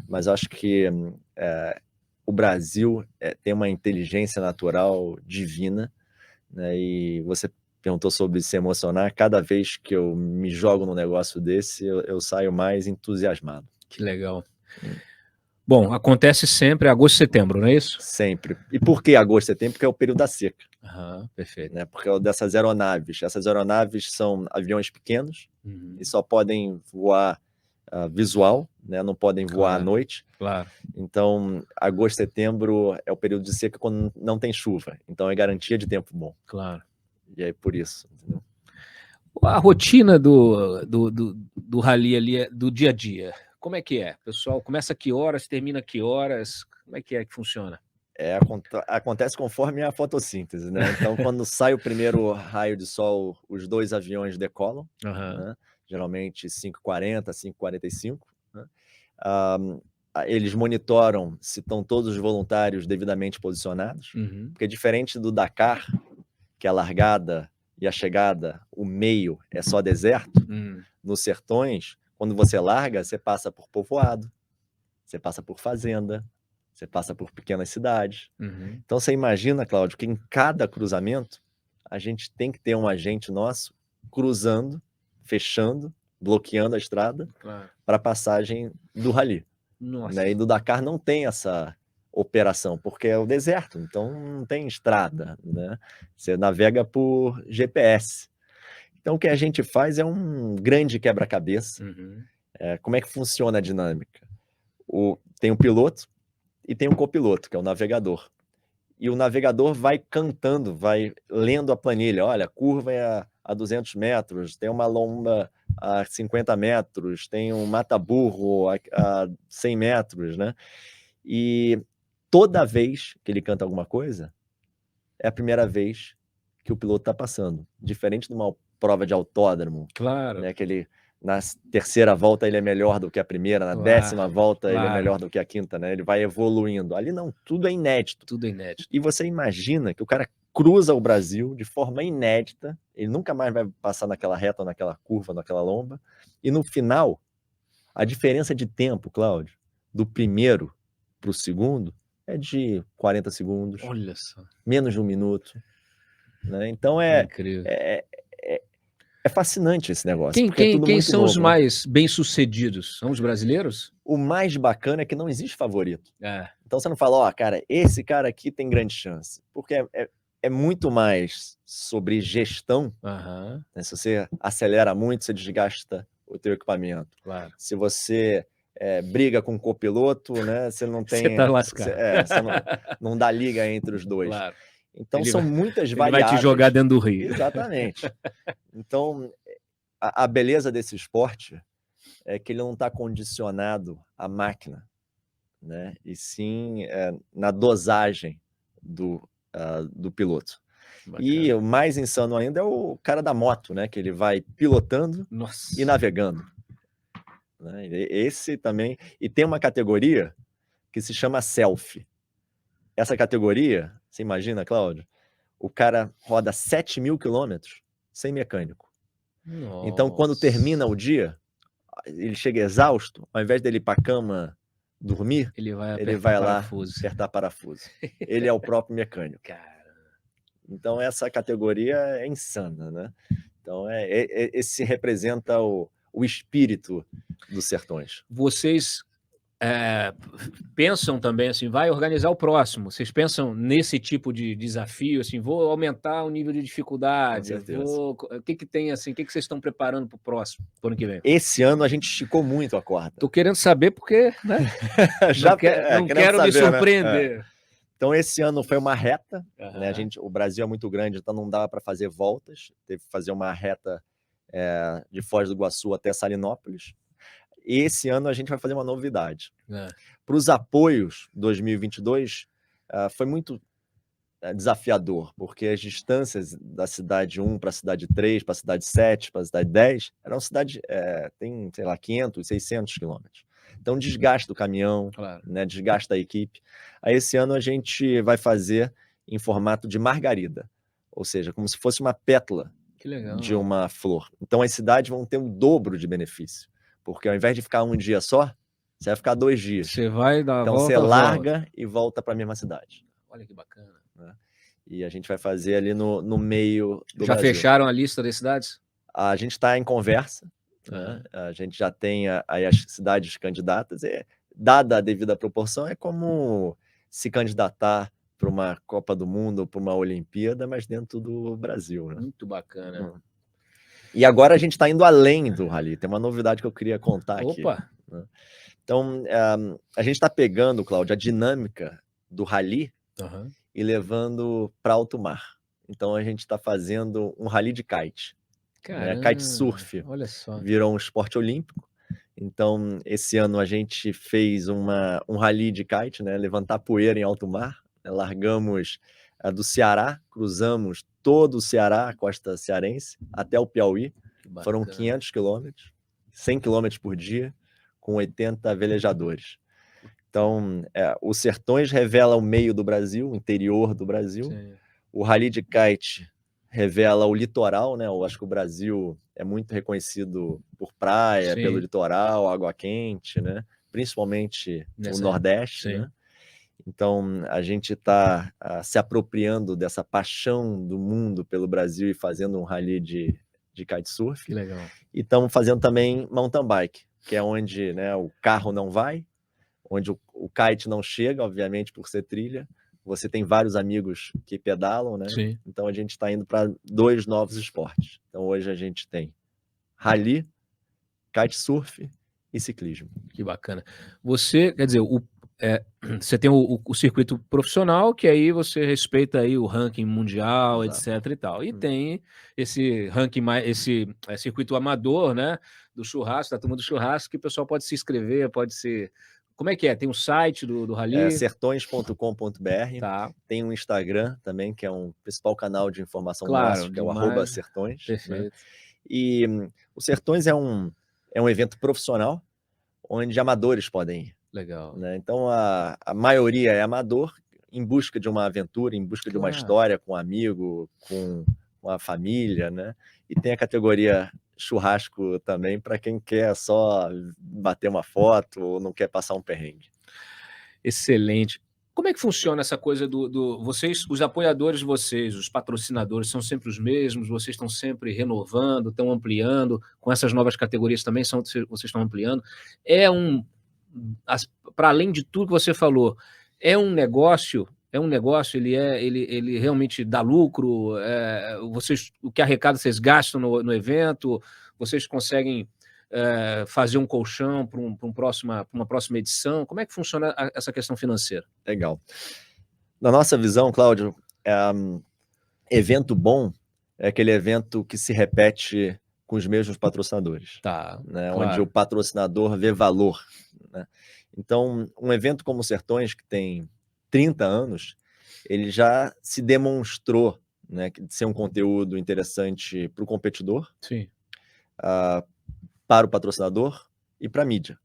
mas acho que o Brasil tem uma inteligência natural divina, né? E você perguntou sobre se emocionar. Cada vez que eu me jogo num negócio desse, eu saio mais entusiasmado. Que legal. Bom, acontece sempre agosto e setembro, não é isso? Sempre. E por que agosto e setembro? Porque é o período da seca. Perfeito. Né? Porque é dessas aeronaves. Essas aeronaves são aviões pequenos e só podem voar visual, né? Não podem voar à noite. Claro. Então, agosto e setembro é o período de seca quando não tem chuva. Então, é garantia de tempo bom. Claro. E aí, por isso. Entendeu? A rotina do rally ali é do dia a dia. Como é que é? O pessoal começa a que horas, termina a que horas? Como é que funciona? Acontece conforme a fotossíntese, né? Então, quando sai o primeiro raio de sol, os 2 aviões decolam, né? Geralmente 5h40, 5h45. Né? Eles monitoram se estão todos os voluntários devidamente posicionados, porque diferente do Dakar, que a largada e a chegada, o meio é só deserto, nos Sertões, quando você larga, você passa por povoado, você passa por fazenda, você passa por pequenas cidades. Então, você imagina, Cláudio, que em cada cruzamento, a gente tem que ter um agente nosso cruzando, fechando, bloqueando a estrada para a passagem do rally. né? E do Dakar não tem essa operação, porque é o deserto, então não tem estrada, né? Você navega por GPS. Então o que a gente faz é um grande quebra-cabeça. Como é que funciona a dinâmica? Tem o piloto e tem o copiloto, que é o navegador. E o navegador vai cantando, vai lendo a planilha. Olha, a curva é a 200 metros, tem uma lomba a 50 metros, tem um mata-burro a 100 metros, né? E toda vez que ele canta alguma coisa, é a primeira vez que o piloto está passando. Diferente de uma prova de autódromo. Claro. Né, que ele, na terceira volta ele é melhor do que a primeira, na décima volta ele é melhor do que a quinta, né? Ele vai evoluindo. Ali não, tudo é inédito. Tudo é inédito. E você imagina que o cara cruza o Brasil de forma inédita, ele nunca mais vai passar naquela reta, naquela curva, naquela lomba, e no final, a diferença de tempo, Cláudio, do primeiro para o segundo, é de 40 segundos. Olha só. Menos de 1 minuto. Né? Então incrível. É fascinante esse negócio. Quem são os mais bem-sucedidos? São os brasileiros? O mais bacana é que não existe favorito. Então você não fala, ó, cara, esse cara aqui tem grande chance. Porque é muito mais sobre gestão. Né? Se você acelera muito, você desgasta o teu equipamento. Claro. Se você briga com o copiloto, né, você não tem... Você tá lascado. Você não dá liga entre os dois. Claro. Então são muitas variáveis. Ele vai te jogar dentro do rio. Exatamente. Então, a beleza desse esporte é que ele não está condicionado à máquina, né? E sim na dosagem do piloto. Bacana. E o mais insano ainda é o cara da moto, né? Que ele vai pilotando e navegando. Né? Esse também... E tem uma categoria que se chama selfie. Essa categoria, você imagina, Cláudio? O cara roda 7.000 quilômetros sem mecânico. Nossa. Então, quando termina o dia, ele chega exausto, ao invés dele ir para a cama dormir, ele vai lá apertar parafuso. Ele é o próprio mecânico. Então, essa categoria é insana, né? Então, esse representa o espírito dos sertões. Vocês pensam também assim, vai organizar o próximo? Vocês pensam nesse tipo de desafio, assim, vou aumentar o nível de dificuldade? O que tem assim? O que vocês estão preparando para o próximo, para o ano que vem? Esse ano a gente esticou muito a corda. Tô querendo saber porque, né? não quero saber, me surpreender. Né? Então esse ano foi uma reta, né? O Brasil é muito grande, então não dava para fazer voltas, teve que fazer uma reta de Foz do Iguaçu até Salinópolis. Esse ano a gente vai fazer uma novidade. Para os apoios 2022, foi muito desafiador, porque as distâncias da cidade 1 para a cidade 3, para a cidade 7, para a cidade 10, eram cidade, tem, sei lá, 500, 600 quilômetros. Então desgasta o caminhão, né, desgasta a equipe. Aí esse ano a gente vai fazer em formato de margarida, ou seja, como se fosse uma pétala de uma flor. Então as cidades vão ter o dobro de benefício. Porque ao invés de ficar um dia só, você vai ficar 2 dias. Você vai dar então você larga e volta para a mesma cidade. Olha que bacana. Né? E a gente vai fazer ali no meio do Já Brasil. Fecharam a lista das cidades? A gente está em conversa. Né? A gente já tem aí as cidades candidatas. Dada a devida proporção, é como se candidatar para uma Copa do Mundo ou para uma Olimpíada, mas dentro do Brasil. Né? Muito bacana. E agora a gente está indo além do rally. Tem uma novidade que eu queria contar aqui. Né? Então, a gente está pegando, Cláudio, a dinâmica do rally e levando para alto mar. Então, a gente está fazendo um rally de kite. Né? Kitesurf virou um esporte olímpico. Então, esse ano a gente fez um rally de kite, né? Levantar poeira em alto mar. Largamos do Ceará, cruzamos todo o Ceará, a costa cearense, até o Piauí. Foram 500 quilômetros, 100 quilômetros por dia, com 80 velejadores. Então, os sertões revela o meio do Brasil, o interior do Brasil. Sim. O rally de kite revela o litoral, né? Eu acho que o Brasil é muito reconhecido por praia, pelo litoral, água quente, né? Principalmente o Nordeste, né? Então, a gente está se apropriando dessa paixão do mundo pelo Brasil e fazendo um rally de kitesurf. Que legal. E estamos fazendo também mountain bike, que é onde, né, o carro não vai, onde o kite não chega, obviamente, por ser trilha. Você tem vários amigos que pedalam, né? Sim. Então a gente está indo para 2 novos esportes. Então hoje a gente tem rally, kitesurf e ciclismo. Que bacana. Você, quer dizer, você tem o circuito profissional, que aí você respeita aí o ranking mundial, Exato. etc e tal. E tem esse ranking circuito amador, né, do churrasco, da turma do churrasco, que o pessoal pode se inscrever, pode se... Como é que é? Tem um site do rally? Sertões.com.br. Tá. Tem um Instagram também, que é um principal canal de informação Claro, nosso, que é o @sertões. Perfeito. Né? E o Sertões é um evento profissional, onde amadores podem ir. Legal. Né? Então a maioria é amador, em busca de uma aventura, em busca de uma história com um amigo, com a família, né? E tem a categoria churrasco também, para quem quer só bater uma foto ou não quer passar um perrengue. Excelente. Como é que funciona essa coisa vocês, os apoiadores de vocês, os patrocinadores, são sempre os mesmos? Vocês estão sempre renovando, estão ampliando, com essas novas categorias também vocês estão ampliando? Para além de tudo que você falou, é um negócio, ele realmente dá lucro? O que arrecada vocês gastam no evento? Vocês conseguem fazer um colchão para uma próxima edição? Como é que funciona essa questão financeira? Legal. Na nossa visão, Cláudio, evento bom é aquele evento que se repete com os mesmos patrocinadores. Tá, né? claro. Onde o patrocinador vê valor. Né? Então, um evento como o Sertões, que tem 30 anos, ele já se demonstrou, né, de ser um conteúdo interessante para o competidor, Sim. Para o patrocinador e para a mídia,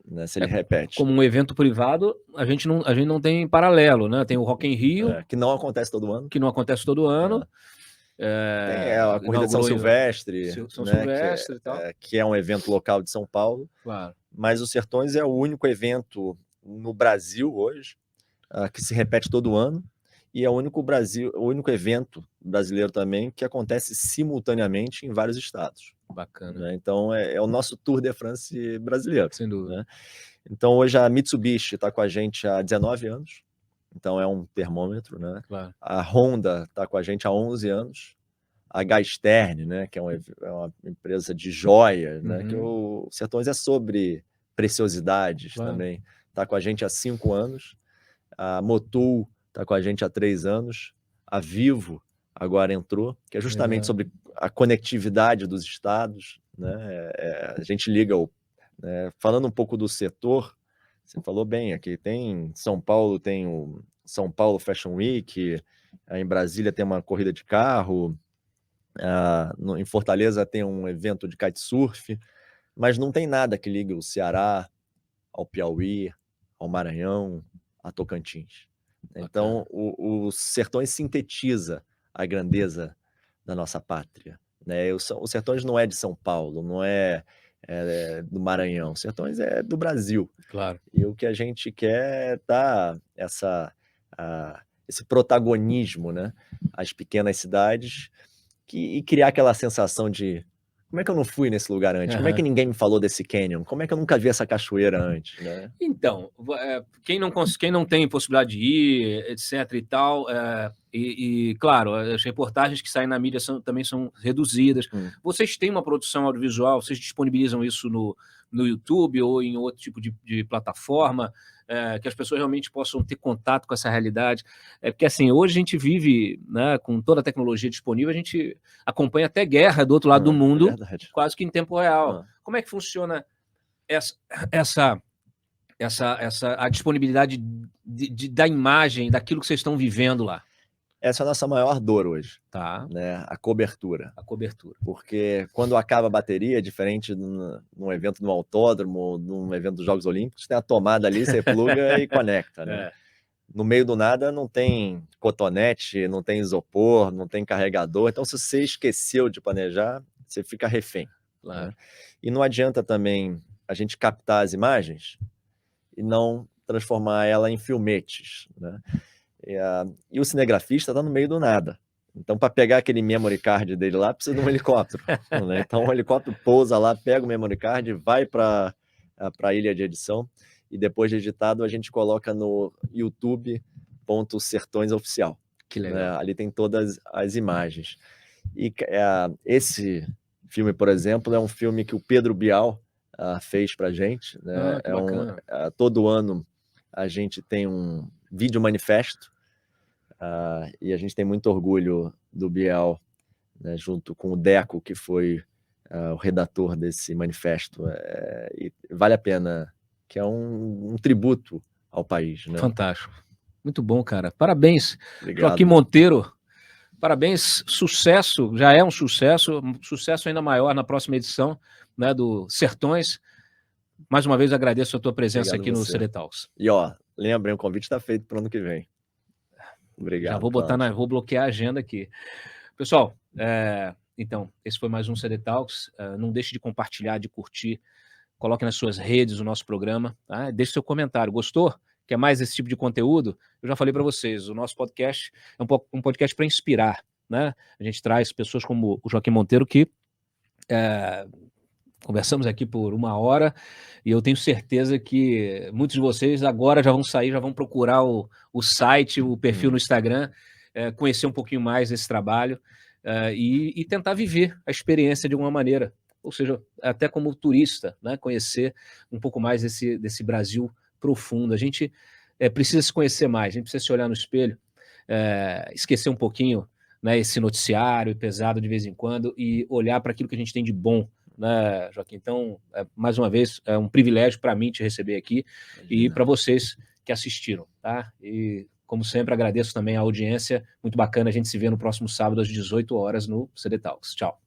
né, se ele repete. Como um evento privado, a gente não tem paralelo, né? Tem o Rock in Rio, que não acontece todo ano. Que não acontece todo ano. Tem a Corrida de São Silvestre, Silvestre e tal. Que é um evento local de São Paulo. Claro. Mas o Sertões é o único evento no Brasil hoje que se repete todo ano, e é o único evento brasileiro também que acontece simultaneamente em vários estados. Bacana. Né? Então é o nosso Tour de France brasileiro. Sem dúvida. Né? Então hoje a Mitsubishi está com a gente há 19 anos, então é um termômetro. Né? Claro. A Honda está com a gente há 11 anos, a Gastern, né, que é uma empresa de joias, né, que o Sertões é sobre preciosidades também, está com a gente há 5 anos, a Motul está com a gente há 3 anos, a Vivo agora entrou, que é justamente sobre a conectividade dos estados. Né, a gente liga, falando um pouco do setor, você falou bem, aqui tem São Paulo, tem o São Paulo Fashion Week, em Brasília tem uma corrida de carro, em Fortaleza tem um evento de kitesurf, mas não tem nada que ligue o Ceará ao Piauí, ao Maranhão, a Tocantins. Então, o Sertões sintetiza a grandeza da nossa pátria. Né? O Sertões não é de São Paulo, não é do Maranhão. O Sertões é do Brasil. Claro. E o que a gente quer é dar esse protagonismo, né, às pequenas cidades, e criar aquela sensação de como é que eu não fui nesse lugar antes? Como é que ninguém me falou desse canyon? Como é que eu nunca vi essa cachoeira antes? Né? Então, quem não tem possibilidade de ir, etc e tal, claro, as reportagens que saem na mídia também são reduzidas. Vocês têm uma produção audiovisual, vocês disponibilizam isso no YouTube ou em outro tipo de plataforma, que as pessoas realmente possam ter contato com essa realidade? Porque assim, hoje a gente vive, né, com toda a tecnologia disponível, a gente acompanha até guerra do outro lado do mundo, quase que em tempo real. Como é que funciona a disponibilidade da imagem, daquilo que vocês estão vivendo lá? Essa é a nossa maior dor hoje, né? A cobertura. Porque quando acaba a bateria, diferente num evento no autódromo, num evento dos Jogos Olímpicos, tem a tomada ali, você pluga e conecta. Né? No meio do nada não tem cotonete, não tem isopor, não tem carregador. Então, se você esqueceu de planejar, você fica refém. Claro. Né? E não adianta também a gente captar as imagens e não transformar ela em filmetes. Né? E o cinegrafista está no meio do nada. Então, para pegar aquele memory card dele lá, precisa de um helicóptero. Né? Então, o helicóptero pousa lá, pega o memory card e vai para a ilha de edição. e depois de editado a gente coloca no youtube.sertõesoficial. Que legal. Né? Ali tem todas as imagens. E esse filme, por exemplo, é um filme que o Pedro Bial fez pra gente. Né? Todo ano a gente tem um vídeo manifesto, e a gente tem muito orgulho do Bial, né, junto com o Deco, que foi o redator desse manifesto. E vale a pena, que é um tributo ao país. Né? Fantástico. Muito bom, cara. Parabéns, Obrigado. Joaquim Monteiro. Parabéns, sucesso, já é um sucesso ainda maior na próxima edição, né, do Sertões. Mais uma vez agradeço a tua presença aqui no CD Talks. E lembrem, o convite está feito para o ano que vem. Obrigado. Já vou vou bloquear a agenda aqui. Pessoal, então, esse foi mais um CD Talks. Não deixe de compartilhar, de curtir. Coloque nas suas redes o nosso programa. Tá? Deixe seu comentário. Gostou? Quer mais esse tipo de conteúdo? Eu já falei para vocês, o nosso podcast é um podcast para inspirar. Né? A gente traz pessoas como o Joaquim Monteiro, que conversamos aqui por 1 hora, e eu tenho certeza que muitos de vocês agora já vão sair, já vão procurar o site, o perfil no Instagram, conhecer um pouquinho mais desse trabalho e tentar viver a experiência de alguma maneira, ou seja, até como turista, né? Conhecer um pouco mais desse Brasil profundo. A gente precisa se conhecer mais, a gente precisa se olhar no espelho, esquecer um pouquinho, né, esse noticiário pesado de vez em quando e olhar para aquilo que a gente tem de bom, né, Joaquim? Então, mais uma vez, é um privilégio para mim te receber aqui. Imagina. E para vocês que assistiram, tá? E, como sempre, agradeço também a audiência. Muito bacana, a gente se vê no próximo sábado às 18 horas no CD Talks. Tchau.